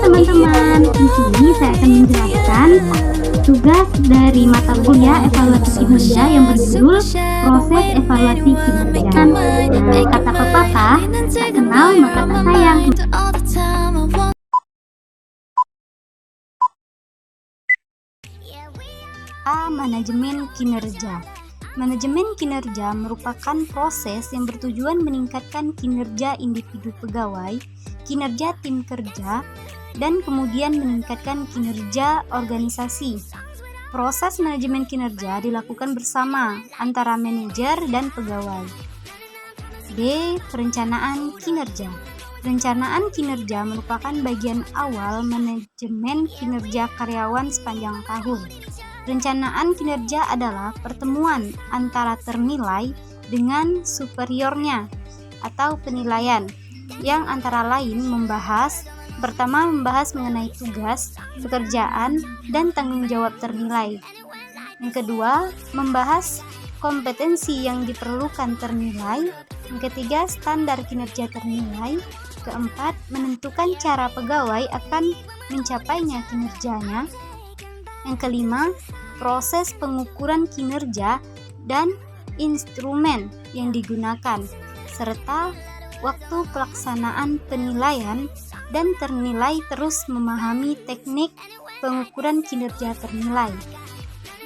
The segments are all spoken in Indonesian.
teman-teman, di sini saya akan menjelaskan tugas dari mata kuliah evaluasi kinerja yang berjudul proses evaluasi kinerja. Nah, kata pepatah, tak kenal maka tak sayang. Manajemen kinerja. Manajemen kinerja merupakan proses yang bertujuan meningkatkan kinerja individu pegawai, kinerja tim kerja, dan kemudian meningkatkan kinerja organisasi. Proses manajemen kinerja dilakukan bersama antara manajer dan pegawai. D. Perencanaan kinerja. Perencanaan kinerja merupakan bagian awal manajemen kinerja karyawan sepanjang tahun. Perencanaan kinerja adalah pertemuan antara ternilai dengan superiornya atau penilaian yang antara lain membahas mengenai tugas, pekerjaan, dan tanggung jawab ternilai. Yang kedua, membahas kompetensi yang diperlukan ternilai. Yang ketiga, standar kinerja ternilai. Keempat, menentukan cara pegawai akan mencapainya kinerjanya. Yang kelima, proses pengukuran kinerja dan instrumen yang digunakan, serta waktu pelaksanaan penilaian dan ternilai terus memahami teknik pengukuran kinerja ternilai.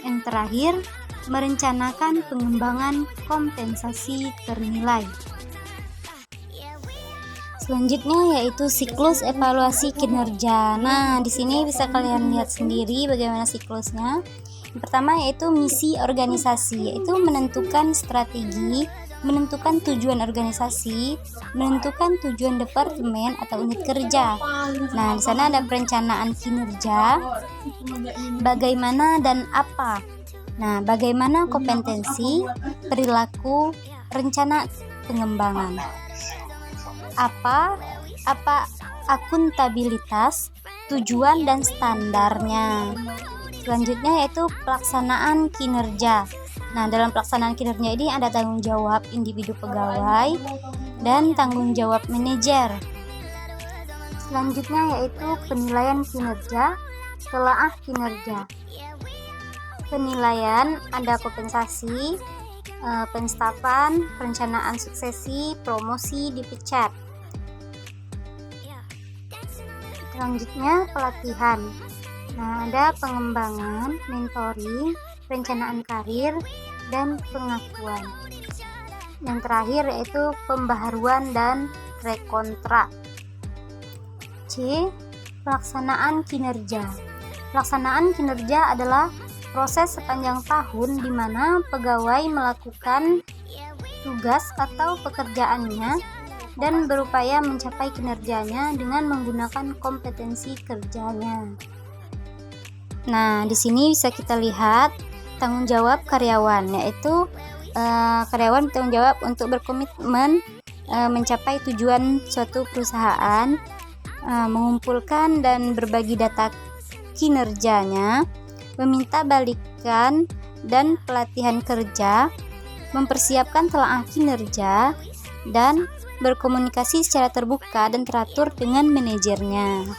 Yang terakhir, merencanakan pengembangan kompensasi ternilai. Selanjutnya yaitu siklus evaluasi kinerja. Nah, di sini bisa kalian lihat sendiri bagaimana siklusnya. Yang pertama yaitu misi organisasi, yaitu menentukan strategi, menentukan tujuan organisasi, menentukan tujuan departemen atau unit kerja. Nah, di sana ada perencanaan kinerja, bagaimana dan apa. Nah, bagaimana kompetensi, perilaku, rencana pengembangan. Apa akuntabilitas, tujuan dan standarnya. Selanjutnya yaitu pelaksanaan kinerja. Nah, dalam pelaksanaan kinerja ini ada tanggung jawab individu pegawai dan tanggung jawab manajer. Selanjutnya yaitu penilaian kinerja, telaah kinerja. Penilaian ada kompensasi, penstapan, perencanaan suksesi, promosi, dipecat. Selanjutnya pelatihan. Nah, ada pengembangan, mentoring, perencanaan karir, dan pengakuan. Yang terakhir yaitu pembaharuan dan rekontrak. C. Pelaksanaan kinerja. Pelaksanaan kinerja adalah proses sepanjang tahun di mana pegawai melakukan tugas atau pekerjaannya dan berupaya mencapai kinerjanya dengan menggunakan kompetensi kerjanya. Nah, di sini bisa kita lihat tanggung jawab karyawan, yaitu karyawan bertanggung jawab untuk berkomitmen mencapai tujuan suatu perusahaan, mengumpulkan dan berbagi data kinerjanya, meminta balikan dan pelatihan kerja, mempersiapkan telaah kinerja, dan berkomunikasi secara terbuka dan teratur dengan manajernya.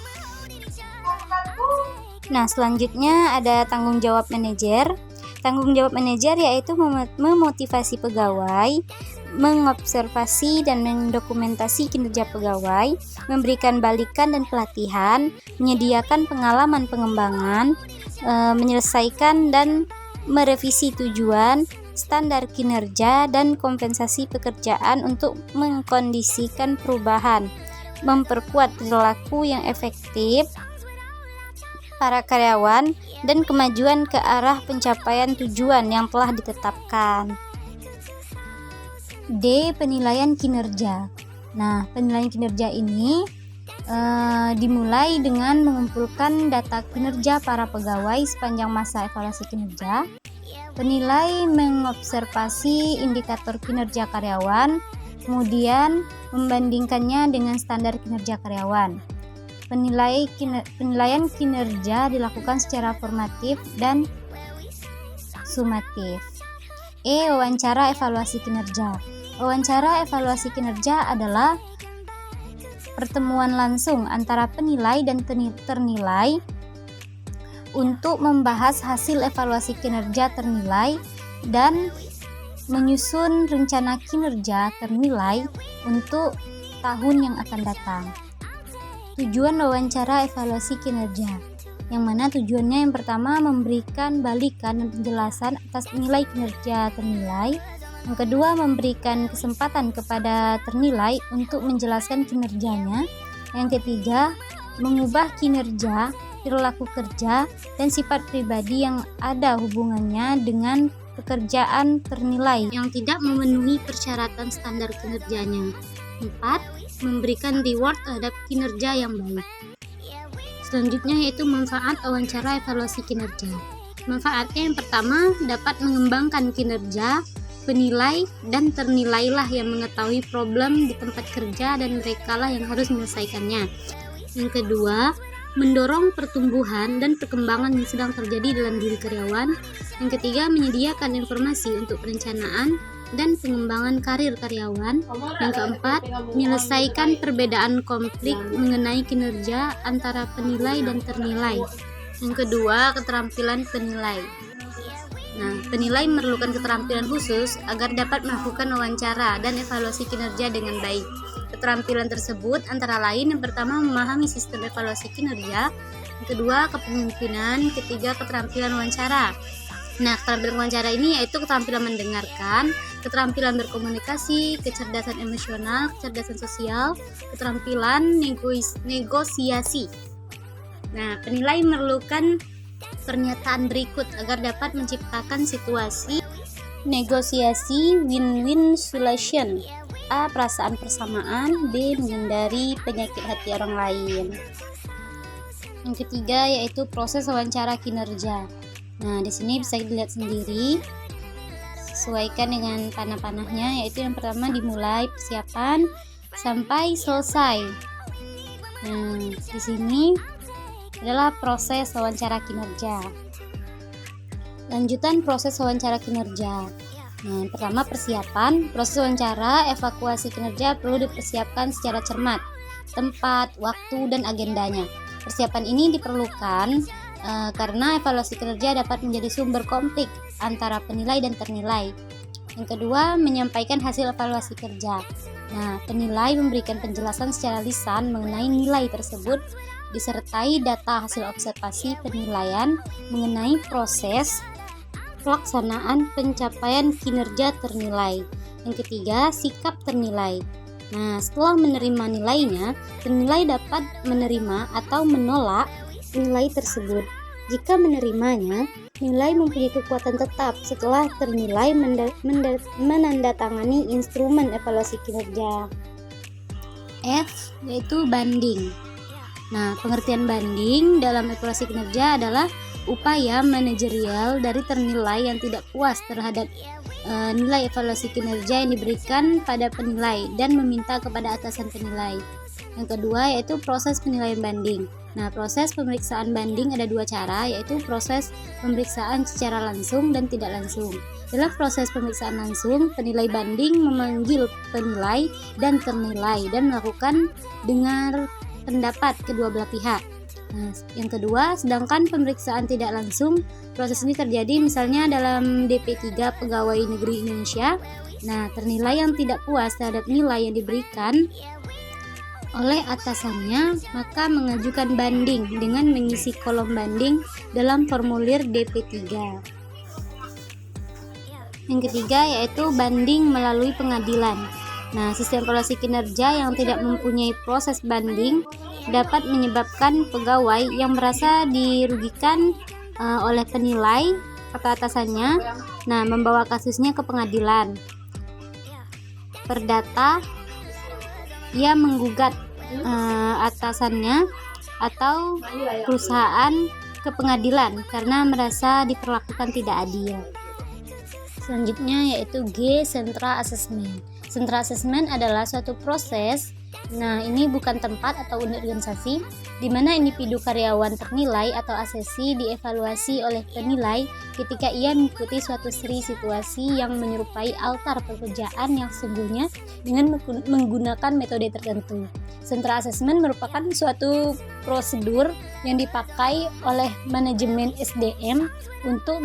Nah, selanjutnya ada tanggung jawab manajer. Tanggung jawab manajer yaitu memotivasi pegawai, mengobservasi dan mendokumentasi kinerja pegawai, memberikan balikan dan pelatihan, menyediakan pengalaman pengembangan, menyelesaikan dan merevisi tujuan, standar kinerja, dan kompensasi pekerjaan untuk mengkondisikan perubahan, memperkuat perilaku yang efektif para karyawan, dan kemajuan ke arah pencapaian tujuan yang telah ditetapkan. D. Penilaian kinerja. Nah, penilaian kinerja ini dimulai dengan mengumpulkan data kinerja para pegawai sepanjang masa evaluasi kinerja. Penilai mengobservasi indikator kinerja karyawan, kemudian membandingkannya dengan standar kinerja karyawan. Penilaian kinerja dilakukan secara formatif dan sumatif. E. Wawancara evaluasi kinerja. Wawancara evaluasi kinerja adalah pertemuan langsung antara penilai dan ternilai untuk membahas hasil evaluasi kinerja ternilai dan menyusun rencana kinerja ternilai untuk tahun yang akan datang. Tujuan wawancara evaluasi kinerja, yang mana tujuannya yang pertama memberikan balikan dan penjelasan atas nilai kinerja ternilai. Yang kedua, memberikan kesempatan kepada ternilai untuk menjelaskan kinerjanya. Yang ketiga, mengubah kinerja, perilaku kerja, dan sifat pribadi yang ada hubungannya dengan pekerjaan ternilai yang tidak memenuhi persyaratan standar kinerjanya. 4. Memberikan reward terhadap kinerja yang baik. Selanjutnya yaitu manfaat wawancara evaluasi kinerja. Manfaatnya yang pertama, dapat mengembangkan kinerja. Penilai dan ternilailah yang mengetahui problem di tempat kerja dan merekalah yang harus menyelesaikannya. Yang kedua, mendorong pertumbuhan dan perkembangan yang sedang terjadi dalam diri karyawan. Yang ketiga, menyediakan informasi untuk perencanaan dan pengembangan karir karyawan. Yang keempat, menyelesaikan perbedaan konflik mengenai kinerja antara penilai dan ternilai. Yang kedua, keterampilan penilai. Nah, penilai memerlukan keterampilan khusus agar dapat melakukan wawancara dan evaluasi kinerja dengan baik. Keterampilan tersebut antara lain yang pertama memahami sistem evaluasi kinerja, yang kedua kepemimpinan, ketiga keterampilan wawancara. Nah, keterampilan wawancara ini yaitu keterampilan mendengarkan, keterampilan berkomunikasi, kecerdasan emosional, kecerdasan sosial, keterampilan negosiasi. Nah, penilai memerlukan pernyataan berikut agar dapat menciptakan situasi negosiasi win-win solution. A. Perasaan persamaan. B. Menghindari penyakit hati orang lain. Yang ketiga yaitu proses wawancara kinerja. Nah, di sini bisa dilihat sendiri. Sesuaikan dengan panah-panahnya, yaitu yang pertama dimulai persiapan sampai selesai. Nah, di sini adalah proses wawancara kinerja. Lanjutan proses wawancara kinerja. Nah, pertama persiapan. Proses wawancara evaluasi kinerja perlu dipersiapkan secara cermat, tempat, waktu, dan agendanya. Persiapan ini diperlukan karena evaluasi kinerja dapat menjadi sumber konflik antara penilai dan ternilai. Yang kedua, menyampaikan hasil evaluasi kerja. Nah, penilai memberikan penjelasan secara lisan mengenai nilai tersebut, disertai data hasil observasi penilaian mengenai proses pelaksanaan pencapaian kinerja ternilai. Yang ketiga, sikap ternilai. Nah, setelah menerima nilainya, penilai dapat menerima atau menolak nilai tersebut. Jika menerimanya, nilai mempunyai kekuatan tetap setelah ternilai menandatangani instrumen evaluasi kinerja. F, yaitu banding. Nah, pengertian banding dalam evaluasi kinerja adalah upaya manajerial dari ternilai yang tidak puas terhadap nilai evaluasi kinerja yang diberikan pada penilai dan meminta kepada atasan penilai. Yang kedua yaitu proses penilaian banding. Nah, proses pemeriksaan banding ada dua cara, yaitu proses pemeriksaan secara langsung dan tidak langsung. Dalam proses pemeriksaan langsung, penilai banding memanggil penilai dan ternilai dan melakukan dengar pendapat kedua belah pihak. Nah, yang kedua, sedangkan pemeriksaan tidak langsung, proses ini terjadi misalnya dalam DP3 Pegawai Negeri Indonesia. Nah, ternilai yang tidak puas terhadap nilai yang diberikan oleh atasannya, maka mengajukan banding dengan mengisi kolom banding dalam formulir DP3. Yang ketiga yaitu banding melalui pengadilan. Nah, sistem evaluasi kinerja yang tidak mempunyai proses banding dapat menyebabkan pegawai yang merasa dirugikan oleh penilai atau atasannya, nah, membawa kasusnya ke pengadilan. Perdata, ia menggugat atasannya atau perusahaan ke pengadilan karena merasa diperlakukan tidak adil. Selanjutnya yaitu G, Central Assessment. Central Assessment adalah suatu proses Nah, ini bukan tempat atau unit organisasi di mana individu karyawan ternilai atau asesi dievaluasi oleh penilai ketika ia mengikuti suatu seri situasi yang menyerupai altar pekerjaan yang sesungguhnya dengan menggunakan metode tertentu. Sentra assessment merupakan suatu prosedur yang dipakai oleh manajemen SDM untuk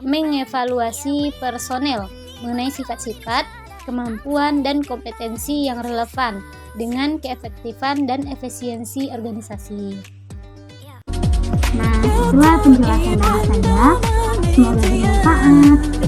mengevaluasi personel mengenai sifat-sifat, kemampuan, dan kompetensi yang relevan dengan keefektifan dan efisiensi organisasi. Nah, itulah penjelasan dari saya. Semoga bermanfaat.